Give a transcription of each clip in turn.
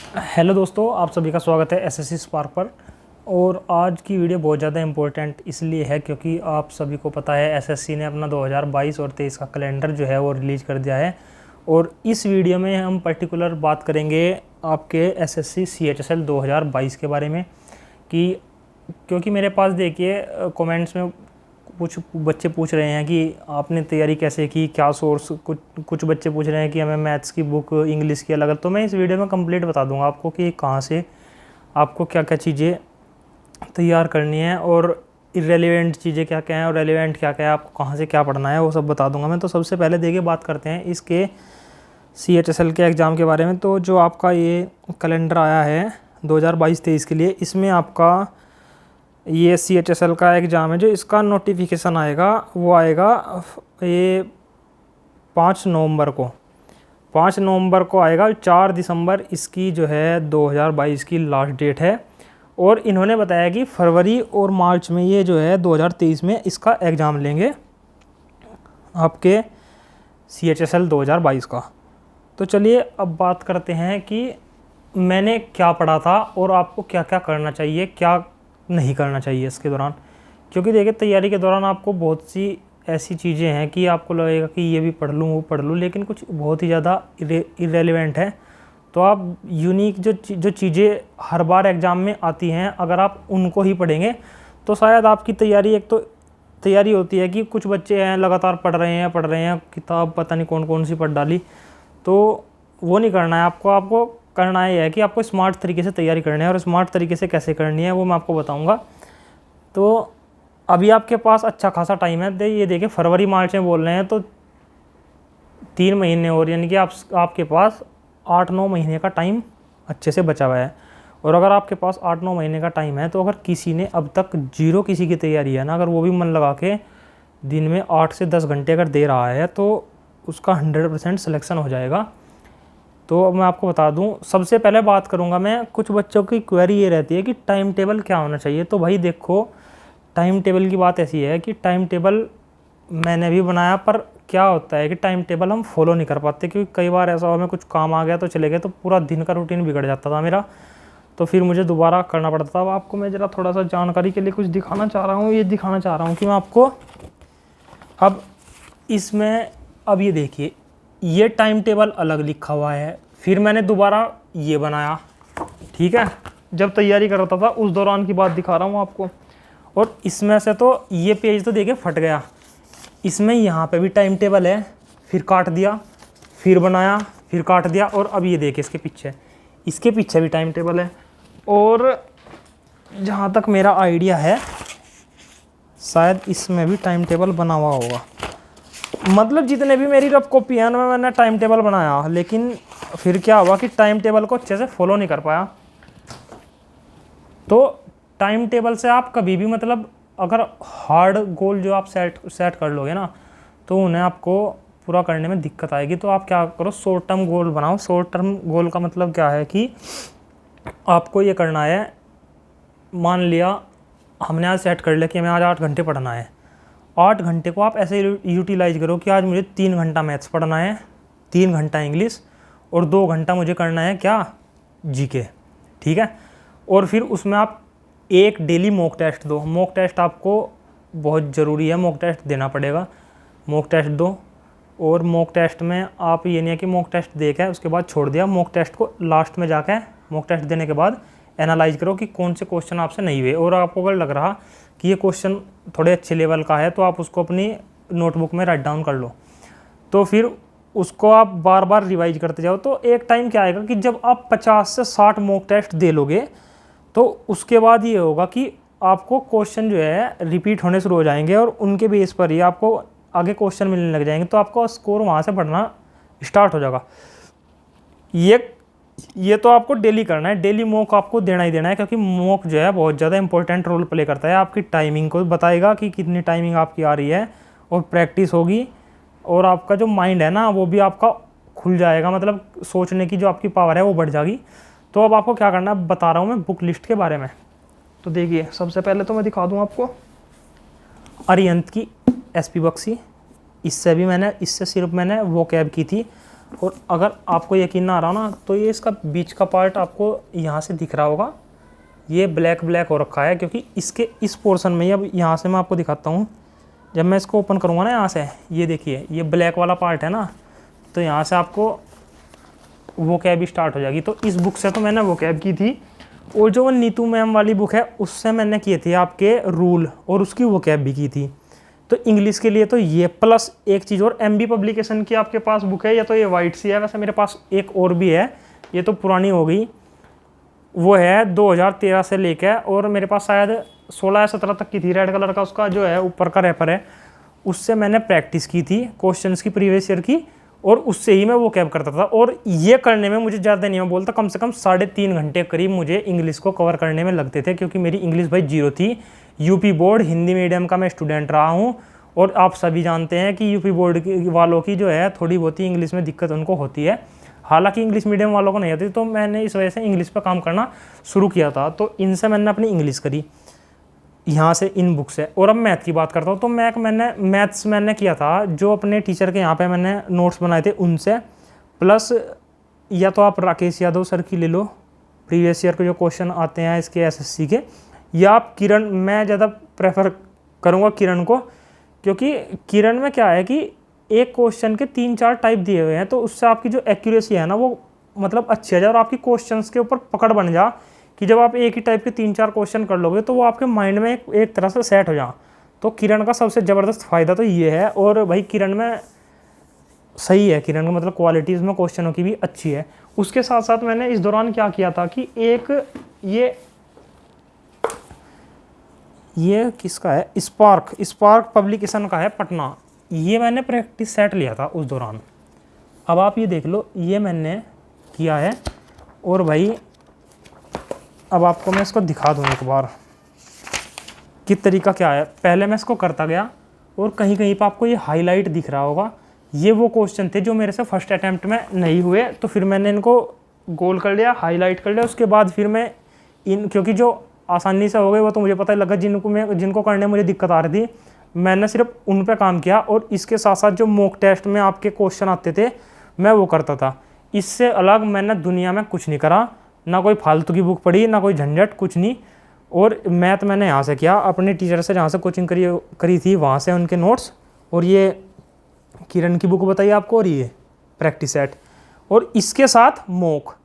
Hello दोस्तों, आप सभी का स्वागत है एसएससी स्पार्क पर। और आज की वीडियो बहुत ज़्यादा इम्पोर्टेंट इसलिए है क्योंकि आप सभी को पता है एसएससी ने अपना 2022 और 23 का कैलेंडर जो है वो रिलीज़ कर दिया है। और इस वीडियो में हम पर्टिकुलर बात करेंगे आपके एसएससी सीएचएसएल 2022 के बारे में कि क्योंकि मेरे पास देखिए कमेंट्स में कुछ बच्चे पूछ रहे हैं कि आपने तैयारी कैसे की, क्या सोर्स, कुछ बच्चे पूछ रहे हैं कि हमें मैथ्स की बुक, इंग्लिश की अलग। तो मैं इस वीडियो में कंप्लीट बता दूंगा आपको कि कहाँ से आपको क्या क्या चीज़ें तैयार करनी है और इरेलीवेंट चीज़ें क्या क्या हैं और रेलिवेंट क्या क्या है, आपको कहाँ से क्या पढ़ना है वो सब बता दूंगा मैं। तो सबसे पहले देखिए बात करते हैं इसके सीएचएसएल के एग्ज़ाम के बारे में। तो जो आपका ये कैलेंडर आया है 2022-23 के लिए, इसमें आपका ये सीएचएसएल का एग्ज़ाम है जो इसका नोटिफिकेशन आएगा वो आएगा ये 5 नवंबर को। 5 नवंबर को आएगा। 4 दिसंबर इसकी जो है 2022 की लास्ट डेट है। और इन्होंने बताया कि फरवरी और मार्च में ये जो है 2023 में इसका एग्ज़ाम लेंगे आपके सीएचएसएल 2022 का। तो चलिए अब बात करते हैं कि मैंने क्या पढ़ा था और आपको क्या क्या करना चाहिए, क्या नहीं करना चाहिए इसके दौरान। क्योंकि देखिए तैयारी के दौरान आपको बहुत सी ऐसी चीज़ें हैं कि आपको लगेगा कि ये भी पढ़ लूँ वो पढ़ लूँ, लेकिन कुछ बहुत ही ज़्यादा इरेलीवेंट है। तो आप यूनिक जो चीज़ें हर बार एग्ज़ाम में आती हैं, अगर आप उनको ही पढ़ेंगे तो शायद आपकी तैयारी, एक तो तैयारी होती है कि कुछ बच्चे हैं लगातार पढ़ रहे हैं किताब पता नहीं कौन कौन सी पढ़ डाली, तो वो नहीं करना है आपको करना ये है कि आपको स्मार्ट तरीके से तैयारी करनी है। और स्मार्ट तरीके से कैसे करनी है वो मैं आपको बताऊंगा। तो अभी आपके पास अच्छा खासा टाइम है। ये देखिए फरवरी मार्च में बोल रहे हैं तो 3 महीने और, यानी कि आपके पास 8-9 महीने का टाइम अच्छे से बचा हुआ है। और अगर आपके पास 8-9 महीने का टाइम है तो अगर किसी ने अब तक जीरो किसी की तैयारी है ना, अगर वो भी मन लगा के दिन में 8 से 10 घंटे अगर दे रहा है तो उसका 100% सिलेक्शन हो जाएगा। तो अब मैं आपको बता दूं, सबसे पहले बात करूंगा मैं, कुछ बच्चों की क्वेरी ये रहती है कि टाइम टेबल क्या होना चाहिए। तो भाई देखो, टाइम टेबल की बात ऐसी है कि टाइम टेबल मैंने भी बनाया, पर क्या होता है कि टाइम टेबल हम फॉलो नहीं कर पाते क्योंकि कई बार ऐसा हुआ मैं कुछ काम आ गया तो चले गए, तो पूरा दिन का रूटीन बिगड़ जाता था मेरा, तो फिर मुझे दोबारा करना पड़ता था। अब आपको मैं ज़रा थोड़ा सा जानकारी के लिए कुछ दिखाना चाह रहा हूँ। ये दिखाना चाह रहा हूँ कि मैं आपको अब इसमें, अब ये देखिए ये टाइम टेबल अलग लिखा हुआ है, फिर मैंने दोबारा ये बनाया, ठीक है, जब तैयारी कर रहा था उस दौरान की बात दिखा रहा हूँ आपको। और इसमें से तो ये पेज तो देखिए फट गया, इसमें यहाँ पे भी टाइम टेबल है, फिर काट दिया, फिर बनाया, फिर काट दिया, और अब ये देखिए इसके पीछे भी टाइम टेबल है। और जहाँ तक मेरा आइडिया है शायद इसमें भी टाइम टेबल बना हुआ होगा। मतलब जितने भी मेरी रफ कॉपी है ना, मैंने टाइम टेबल बनाया, लेकिन फिर क्या हुआ कि टाइम टेबल को अच्छे से फॉलो नहीं कर पाया। तो टाइम टेबल से आप कभी भी, मतलब अगर हार्ड गोल जो आप सेट कर लोगे ना, तो उन्हें आपको पूरा करने में दिक्कत आएगी। तो आप क्या करो, शॉर्ट टर्म गोल बनाओ। शॉर्ट टर्म गोल का मतलब क्या है कि आपको ये करना है, मान लिया हमने आज सेट कर लिया कि हमें आज 8 घंटे पढ़ना है। 8 घंटे को आप ऐसे यूटिलाइज करो कि आज मुझे 3 घंटा मैथ्स पढ़ना है, 3 घंटा इंग्लिश, और 2 घंटा मुझे करना है क्या, जीके, ठीक है। और फिर उसमें आप एक डेली मॉक टेस्ट दो। मॉक टेस्ट आपको बहुत ज़रूरी है, मॉक टेस्ट देना पड़ेगा। मॉक टेस्ट दो, और मॉक टेस्ट में आप ये नहीं है कि मॉक टेस्ट देखा है उसके बाद छोड़ दिया, मॉक टेस्ट को लास्ट में जाके मॉक टेस्ट देने के बाद एनालाइज करो कि कौन से क्वेश्चन आपसे नहीं हुए। और आपको अगर लग रहा कि ये क्वेश्चन थोड़े अच्छे लेवल का है तो आप उसको अपनी नोटबुक में राइट डाउन कर लो। तो फिर उसको आप बार बार रिवाइज करते जाओ। तो एक टाइम क्या आएगा कि जब आप 50 से 60 मॉक टेस्ट दे लोगे तो उसके बाद ये होगा कि आपको क्वेश्चन जो है रिपीट होने शुरू हो जाएंगे और उनके बेस पर ही आपको आगे क्वेश्चन मिलने लग जाएंगे। तो आपका स्कोर वहाँ से बढ़ना स्टार्ट हो जाएगा। ये तो आपको डेली करना है, डेली मॉक आपको देना ही देना है, क्योंकि मॉक जो है बहुत ज़्यादा इंपॉर्टेंट रोल प्ले करता है। आपकी टाइमिंग को बताएगा कि कितनी टाइमिंग आपकी आ रही है, और प्रैक्टिस होगी, और आपका जो माइंड है ना वो भी आपका खुल जाएगा, मतलब सोचने की जो आपकी पावर है वो बढ़ जाएगी। तो अब आपको क्या करना है बता रहा हूँ मैं बुक लिस्ट के बारे में। तो देखिए सबसे पहले तो मैं दिखा दूँ आपको अरिहंत की एसपी बख्शी। इससे सिर्फ मैंने वो कैब की थी। और अगर आपको यकीन ना आ रहा ना तो ये इसका बीच का पार्ट आपको यहाँ से दिख रहा होगा, ये ब्लैक ब्लैक हो रखा है क्योंकि इसके इस पोर्शन में ही, अब यहाँ से मैं आपको दिखाता हूँ, जब मैं इसको ओपन करूँगा ना यहाँ से, ये देखिए ये ब्लैक वाला पार्ट है ना, तो यहाँ से आपको वो कैब स्टार्ट हो जाएगी। तो इस बुक से तो मैंने वो कैब की थी, और जो नीतू मैम वाली बुक है उससे मैंने किए थे आपके रूल, और उसकी वो कैब भी की थी। तो इंग्लिश के लिए तो ये, प्लस एक चीज़ और, एमबी पब्लिकेशन की आपके पास बुक है, या तो ये वाइट सी है, वैसे मेरे पास एक और भी है, ये तो पुरानी हो गई, वो है 2013 से लेकर, और मेरे पास शायद 16 या 17 तक की थी, रेड कलर का उसका जो है ऊपर का रेपर है, उससे मैंने प्रैक्टिस की थी क्वेश्चंस की प्रीवियस ईयर की, और उससे ही मैं वो कैब करता था। और ये करने में मुझे ज़्यादा नहीं, मैं बोलता कम से कम 3.5 घंटे करीब मुझे इंग्लिश को कवर करने में लगते थे, क्योंकि मेरी इंग्लिश भाई जीरो थी। यूपी बोर्ड हिंदी मीडियम का मैं स्टूडेंट रहा हूँ, और आप सभी जानते हैं कि यूपी बोर्ड वालों की जो है थोड़ी बहुत ही इंग्लिश में दिक्कत उनको होती है, हालांकि इंग्लिश मीडियम वालों को नहीं आती। तो मैंने इस वजह से इंग्लिश पर काम करना शुरू किया था, तो इनसे मैंने अपनी इंग्लिश करी यहाँ से, इन बुक से। और अब मैथ की बात करता हूँ, तो मैथ्स मैंने किया था जो अपने टीचर के यहाँ पे मैंने नोट्स बनाए थे उनसे, प्लस या तो आप राकेश यादव सर की ले लो, प्रीवियस ईयर के जो क्वेश्चन आते हैं इसके एसएससी के, या आप किरण, मैं ज़्यादा प्रेफर करूँगा किरण को, क्योंकि किरण में क्या है कि एक क्वेश्चन के 3-4 टाइप दिए हुए हैं, तो उससे आपकी जो एक्यूरेसी है ना वो मतलब अच्छी आ जाए, और आपकी क्वेश्चंस के ऊपर पकड़ बन जा कि जब आप एक ही टाइप के 3-4 क्वेश्चन कर लोगे तो वो आपके माइंड में एक तरह से सेट हो जा। तो किरण का सबसे ज़बरदस्त फ़ायदा तो ये है, और भाई किरण में सही है, किरण का मतलब क्वालिटीज़ में क्वेश्चनों की भी अच्छी है। उसके साथ साथ मैंने इस दौरान क्या किया था कि एक ये किसका है, स्पार्क पब्लिकेशन का है पटना, ये मैंने प्रैक्टिस सेट लिया था उस दौरान। अब आप ये देख लो, ये मैंने किया है, और भाई अब आपको मैं इसको दिखा दूँ एक बार कि तरीका क्या है। पहले मैं इसको करता गया, और कहीं कहीं पर आपको ये हाईलाइट दिख रहा होगा, ये वो क्वेश्चन थे जो मेरे से फर्स्ट अटैम्प्ट में नहीं हुए, तो फिर मैंने इनको गोल कर लिया, हाईलाइट कर लिया। उसके बाद फिर मैं क्योंकि जो आसानी से हो गए वो तो मुझे पता ही लगा, जिनको करने में मुझे दिक्कत आ रही थी, मैंने सिर्फ उन पे काम किया। और इसके साथ साथ जो मॉक टेस्ट में आपके क्वेश्चन आते थे मैं वो करता था। इससे अलग मैंने दुनिया में कुछ नहीं करा, ना कोई फालतू की बुक पढ़ी, ना कोई झंझट, कुछ नहीं। और मैथ मैंने यहाँ से किया, अपने टीचर से जहाँ से कोचिंग करी थी वहाँ से उनके नोट्स, और ये किरण की बुक बताइए आपको, और ये प्रैक्टिस सेट, और इसके साथ मॉक।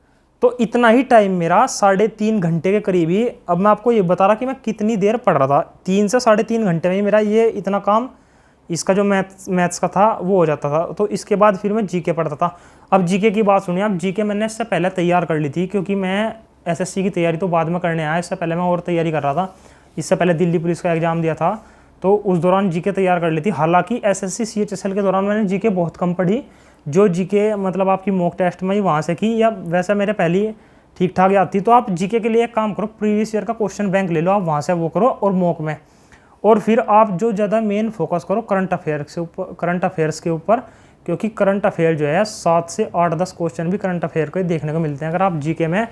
तो इतना ही टाइम मेरा 3.5 घंटे के करीब ही, अब मैं आपको ये बता रहा कि मैं कितनी देर पढ़ रहा था, 3 से 3.5 घंटे में ही मेरा ये इतना काम इसका जो मैथ्स का था वो हो जाता था। तो इसके बाद फिर मैं जीके पढ़ता था। अब जीके की बात सुनिए, अब जीके मैंने इससे पहले तैयार कर ली थी, क्योंकि मैं एसएससी की तैयारी तो बाद में करने आया, इससे पहले मैं और तैयारी कर रहा था। इससे पहले दिल्ली पुलिस का एग्जाम दिया था, तो उस दौरान जीके तैयार कर ली थी। हालांकि एसएससी सीएचएसएल के दौरान मैंने जीके बहुत कम पढ़ी, जो जीके मतलब आपकी मॉक टेस्ट में ही वहाँ से की, या वैसे मेरे पहली ठीक ठाक याद थी। तो आप जीके के लिए एक काम करो, प्रीवियस ईयर का क्वेश्चन बैंक ले लो, आप वहाँ से वो करो और मॉक में, और फिर आप जो ज़्यादा मेन फोकस करो करंट अफेयर्स के ऊपर, क्योंकि करंट अफेयर जो है 7 से 8-10 क्वेश्चन भी करंट अफेयर को देखने को मिलते हैं। अगर आप जीके में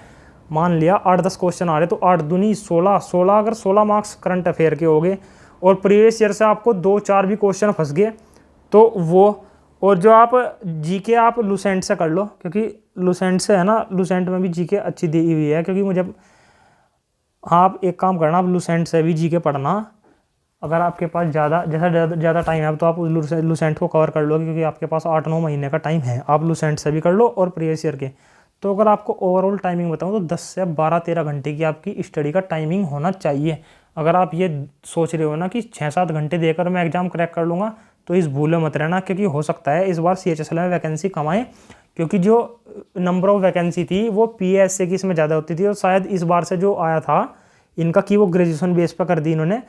मान लिया 8-10 क्वेश्चन आ रहे तो 8 दूनी 16, अगर 16 मार्क्स करंट अफेयर के हो गए, और प्रीवियस ईयर से आपको 2-4 भी क्वेश्चन फंस गए तो वो, और जो आप जीके आप लुसेंट से कर लो, क्योंकि लुसेंट से है ना, लुसेंट में भी जीके अच्छी दी हुई है। क्योंकि मुझे, आप एक काम करना, आप लुसेंट से भी जीके पढ़ना, अगर आपके पास ज़्यादा टाइम है तो आप लुसेंट को कवर कर लोगे, क्योंकि आपके पास 8-9 महीने का टाइम है। आप लुसेंट से भी कर लो और प्रीवियस ईयर के। तो अगर आपको ओवरऑल टाइमिंग बताऊँ तो 10 से 12-13 घंटे की आपकी स्टडी का टाइमिंग होना चाहिए। अगर आप ये सोच रहे हो ना कि 6-7 घंटे देकर मैं एग्ज़ाम क्रैक कर लूँगा, तो इस भूले मत रहना, क्योंकि हो सकता है इस बार सीएचएसएल में वैकेंसी कम आए, क्योंकि जो नंबर ऑफ वैकेंसी थी वो पीएसए की इसमें ज़्यादा होती थी, और शायद इस बार से जो आया था इनका कि वो ग्रेजुएशन बेस पर कर दी इन्होंने।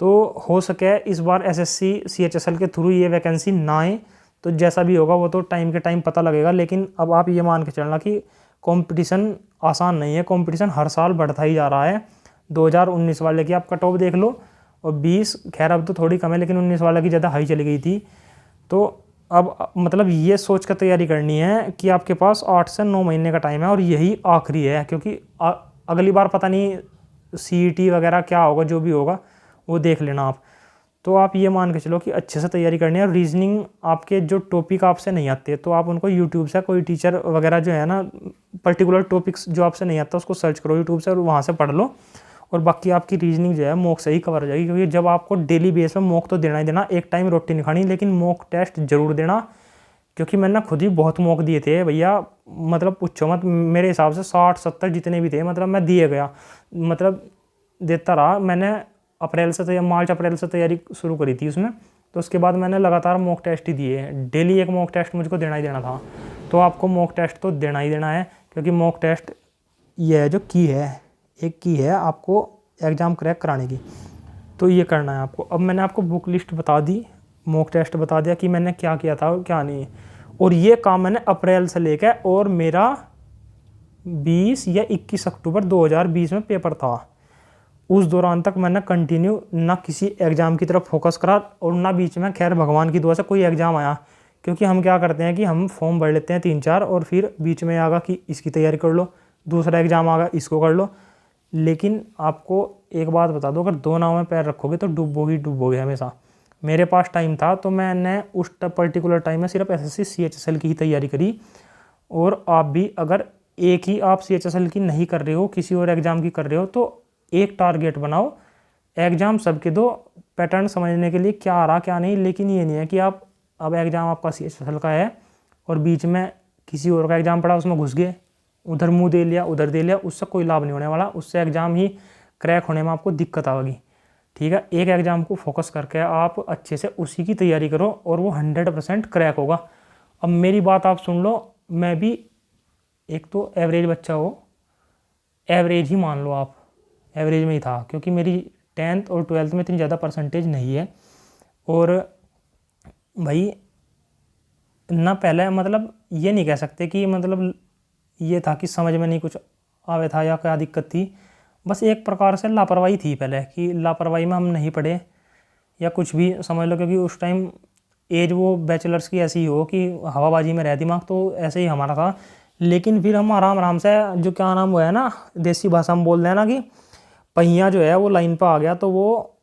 तो हो सके इस बार एसएससी सीएचएसएल के थ्रू ये वैकेंसी ना आए, तो जैसा भी होगा वो तो टाइम के टाइम पता लगेगा। लेकिन अब आप ये मान के चलना कि कंपटीशन आसान नहीं है, कंपटीशन हर साल बढ़ता ही जा रहा है। 2019 वाले की आप कट ऑफ देख लो, और 20 खैर अब तो थोड़ी कम है, लेकिन 19 वाले की ज़्यादा हाई चली गई थी। तो अब मतलब ये सोच कर तैयारी करनी है कि आपके पास 8 से 9 महीने का टाइम है, और यही आखिरी है, क्योंकि अगली बार पता नहीं सीईटी वगैरह क्या होगा, जो भी होगा वो देख लेना आप। तो आप ये मान के चलो कि अच्छे से तैयारी करनी है। और रीजनिंग आपके जो टॉपिक आपसे नहीं आते तो आप उनको यूट्यूब से, कोई टीचर वगैरह जो है ना, पर्टिकुलर टॉपिक्स जो आपसे नहीं आता उसको सर्च करो यूट्यूब से और वहाँ से पढ़ लो। और बाकी आपकी रीजनिंग जो है मॉक से ही कवर हो जाएगी, क्योंकि जब आपको डेली बेस पे मॉक तो देना ही देना, एक टाइम रोटी नहीं खानी, लेकिन मॉक टेस्ट जरूर देना। क्योंकि मैंने खुद ही बहुत मॉक दिए थे भैया, मतलब पूछो मत, मेरे हिसाब से 60-70 जितने भी थे मतलब मैं दिए गया, मतलब देता रहा। मैंने मार्च अप्रैल से तैयारी शुरू करी थी उसमें, तो उसके बाद मैंने लगातार मॉक टेस्ट ही दिए, डेली एक मॉक टेस्ट मुझको देना ही देना था। तो आपको मॉक टेस्ट तो देना ही देना है, क्योंकि मॉक टेस्ट ये है जो की है, एक की है आपको एग्ज़ाम क्रैक कराने की, तो ये करना है आपको। अब मैंने आपको बुक लिस्ट बता दी, मॉक टेस्ट बता दिया कि मैंने क्या किया था और क्या नहीं, और ये काम मैंने अप्रैल से लेकर, और मेरा 20 या 21 अक्टूबर 2020 में पेपर था, उस दौरान तक मैंने कंटिन्यू ना किसी एग्ज़ाम की तरफ फोकस करा, और ना बीच में खैर भगवान की दुआ से कोई एग्ज़ाम आया। क्योंकि हम क्या करते हैं कि हम फॉर्म भर लेते हैं 3-4, और फिर बीच में आगा कि इसकी तैयारी कर लो, दूसरा एग्ज़ाम आगा इसको कर लो। लेकिन आपको एक बात बता दो, अगर दो नाव में पैर रखोगे तो डूबोगे हमेशा। मेरे पास टाइम था तो मैंने उस पर्टिकुलर टाइम में सिर्फ एसएससी CHSL की ही तैयारी करी। और आप भी अगर एक ही आप CHSL की नहीं कर रहे हो, किसी और एग्ज़ाम की कर रहे हो, तो एक टारगेट बनाओ, एग्ज़ाम सबके दो, पैटर्न समझने के लिए क्या आ रहा क्या नहीं। लेकिन ये नहीं है कि आप अब एग्ज़ाम आपका CHSL का है और बीच में किसी और का एग्ज़ाम पड़ा उसमें घुस गए, उधर मुंह दे लिया उधर दे लिया, उससे कोई लाभ नहीं होने वाला, उससे एग्ज़ाम ही क्रैक होने में आपको दिक्कत आएगी। ठीक है, एक एग्ज़ाम को फोकस करके आप अच्छे से उसी की तैयारी करो और वो 100% क्रैक होगा। अब मेरी बात आप सुन लो, मैं भी एक तो एवरेज बच्चा हो, एवरेज ही मान लो आप, एवरेज में ही था, क्योंकि मेरी 10th और 12th में इतनी ज़्यादा परसेंटेज नहीं है। और भाई ना पहले मतलब ये नहीं कह सकते कि मतलब ये था कि समझ में नहीं कुछ आवे था या क्या दिक्कत थी, बस एक प्रकार से लापरवाही थी पहले, कि लापरवाही में हम नहीं पढ़े या कुछ भी समझ लो। क्योंकि उस टाइम एज वो बैचलर्स की ऐसी हो कि हवाबाजी में रह दिमाग, तो ऐसे ही हमारा था। लेकिन फिर हम आराम आराम से, जो क्या नाम वो है ना, देसी भाषा में बोल रहे हैं ना, कि पहिया जो है वो लाइन पर आ गया, तो वो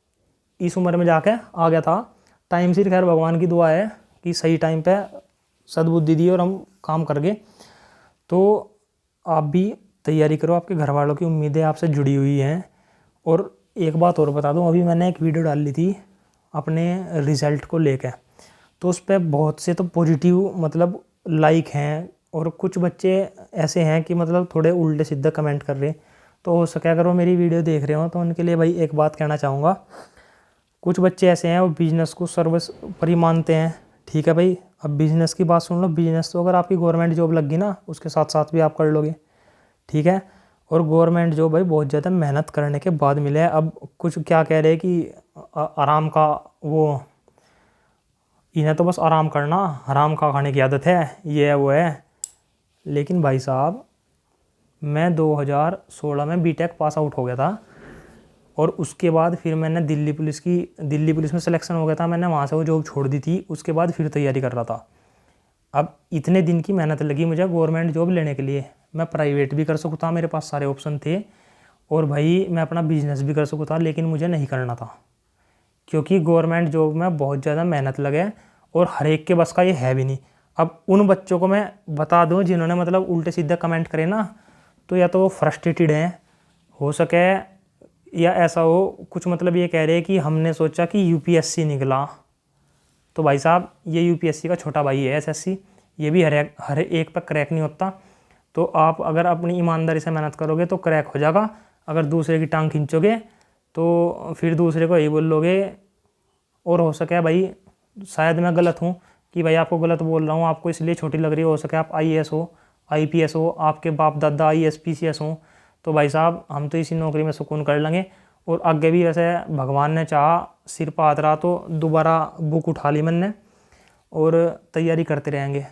इस उम्र में जाके आ गया था टाइम सिर। खैर भगवान की दुआ है कि सही टाइम पे सद्बुद्धि दी और हम काम कर गए। तो आप भी तैयारी करो, आपके घर वालों की उम्मीदें आपसे जुड़ी हुई हैं। और एक बात और बता दूं, अभी मैंने एक वीडियो डाल ली थी अपने रिज़ल्ट को लेकर, तो उस पर बहुत से तो पॉजिटिव मतलब लाइक हैं, और कुछ बच्चे ऐसे हैं कि मतलब थोड़े उल्टे सीधे कमेंट कर रहे हैं। तो हो सके अगर वो मेरी वीडियो देख रहे हो तो उनके लिए भाई एक बात कहना चाहूँगा, कुछ बच्चे ऐसे हैं वो बिज़नेस को सर्वोपरि मानते हैं। ठीक है भाई, अब बिज़नेस की बात सुन लो, बिज़नेस तो अगर आपकी गवर्नमेंट जॉब लग गई ना, उसके साथ साथ भी आप कर लोगे। ठीक है, और गवर्नमेंट जॉब भाई बहुत ज़्यादा मेहनत करने के बाद मिले है। अब कुछ क्या कह रहे हैं कि आराम का वो, इन्हें तो बस आराम करना, हराम का खाने की आदत है, ये है वो है। लेकिन भाई साहब, मैं 2016 में बीटेक पास आउट हो गया था, और उसके बाद फिर मैंने दिल्ली पुलिस में सिलेक्शन हो गया था, मैंने वहाँ से वो जॉब छोड़ दी थी, उसके बाद फिर तैयारी कर रहा था। अब इतने दिन की मेहनत लगी मुझे गवर्नमेंट जॉब लेने के लिए, मैं प्राइवेट भी कर सकता, मेरे पास सारे ऑप्शन थे, और भाई मैं अपना बिजनेस भी कर सकता, लेकिन मुझे नहीं करना था, क्योंकि गवर्नमेंट जॉब में बहुत ज़्यादा मेहनत लगे और हर एक के बस का ये है भी नहीं। अब उन बच्चों को मैं बता दूं जिन्होंने मतलब उल्टे सीधे कमेंट करे ना, तो या तो वो फ्रस्ट्रेटेड हैं, हो सके, या ऐसा हो कुछ मतलब ये कह रहे हैं कि हमने सोचा कि यूपीएससी निकला, तो भाई साहब ये यूपीएससी का छोटा भाई है एसएससी, ये भी हर एक पर क्रैक नहीं होता। तो आप अगर अपनी ईमानदारी से मेहनत करोगे तो क्रैक हो जाएगा, अगर दूसरे की टांग खींचोगे तो फिर दूसरे को यही बोल लोगे। और हो सके भाई शायद मैं गलत हूँ कि भाई आपको गलत बोल रहा हूँ, आपको इसलिए छोटी लग रही हो सके आप आईएएस हो, आईपीएस हो, आपके बाप दादा आईएएस पीसीएस हो, तो भाई साहब हम तो इसी नौकरी में सुकून कर लेंगे। और आगे भी वैसे भगवान ने चाहा, सिर पर हाथ रहा तो दोबारा बुक उठा ली मैंने, और तैयारी करते रहेंगे।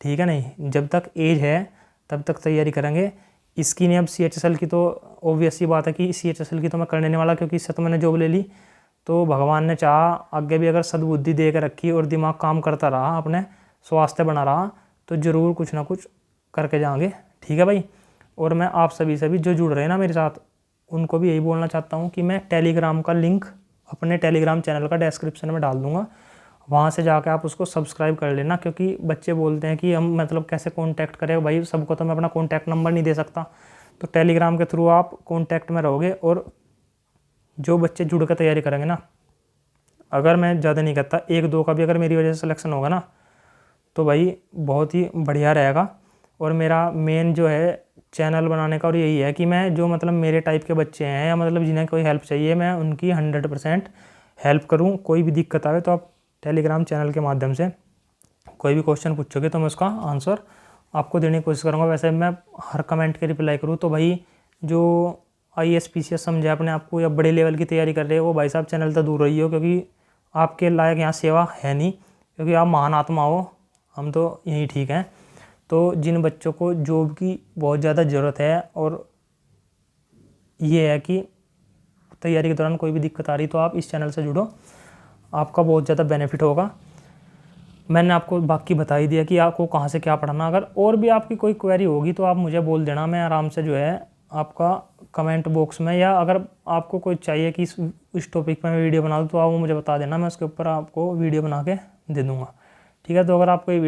ठीक है, नहीं जब तक एज है तब तक तैयारी करेंगे। इसकी नहीं, अब CHSL की तो ऑब्वियस सी बात है कि CHSL की तो मैं करने नहीं वाला, क्योंकि इससे तो मैंने जॉब ले ली। तो भगवान ने चाहा आगे भी अगर सद्बुद्धि दे कर रखी और दिमाग काम करता रहा, अपने स्वास्थ्य बना रहा, तो ज़रूर कुछ ना कुछ करके जाएंगे। ठीक है भाई, और मैं आप सभी जो जुड़ रहे हैं ना मेरे साथ, उनको भी यही बोलना चाहता हूँ कि मैं टेलीग्राम का लिंक अपने टेलीग्राम चैनल का डिस्क्रिप्शन में डाल दूँगा, वहाँ से जाकर आप उसको सब्सक्राइब कर लेना। क्योंकि बच्चे बोलते हैं कि हम मतलब कैसे कॉन्टैक्ट करें, भाई सबको तो मैं अपना कॉन्टैक्ट नंबर नहीं दे सकता। तो टेलीग्राम के थ्रू आप कॉन्टैक्ट में रहोगे, और जो बच्चे जुड़ कर तैयारी करेंगे ना, अगर मैं ज़्यादा नहीं कहता, 1-2 का भी अगर मेरी वजह से सिलेक्शन होगा ना, तो भाई बहुत ही बढ़िया रहेगा। और मेरा मेन जो है चैनल बनाने का और यही है कि मैं जो मतलब मेरे टाइप के बच्चे हैं, या मतलब जिन्हें कोई हेल्प चाहिए, मैं उनकी 100% हेल्प करूं। कोई भी दिक्कत आए तो आप टेलीग्राम चैनल के माध्यम से कोई भी क्वेश्चन पूछोगे तो मैं उसका आंसर आपको देने की कोशिश करूँगा। वैसे मैं हर कमेंट के रिप्लाई करूँ। तो भाई जो IAS PCS समझे अपने आप को या बड़े लेवल की तैयारी कर रहे हो, वो भाई साहब चैनल से दूर रही हो, क्योंकि आपके लायक यहाँ सेवा है नहीं, क्योंकि आप महान आत्मा हो, हम तो यहीं ठीक हैं। तो जिन बच्चों को जॉब की बहुत ज़्यादा ज़रूरत है, और ये है कि तैयारी के दौरान कोई भी दिक्कत आ रही, तो आप इस चैनल से जुड़ो, आपका बहुत ज़्यादा बेनिफिट होगा। मैंने आपको बाकी बता ही दिया कि आपको कहाँ से क्या पढ़ना। अगर और भी आपकी कोई क्वेरी होगी तो आप मुझे बोल देना, मैं आराम से जो है आपका कमेंट बॉक्स में, या अगर आपको कोई चाहिए कि इस टॉपिक पर मैं वीडियो बना दूँ, तो आप वो मुझे बता देना, मैं उसके ऊपर आपको वीडियो बना के दे दूँगा। ठीक है, तो अगर आपको ये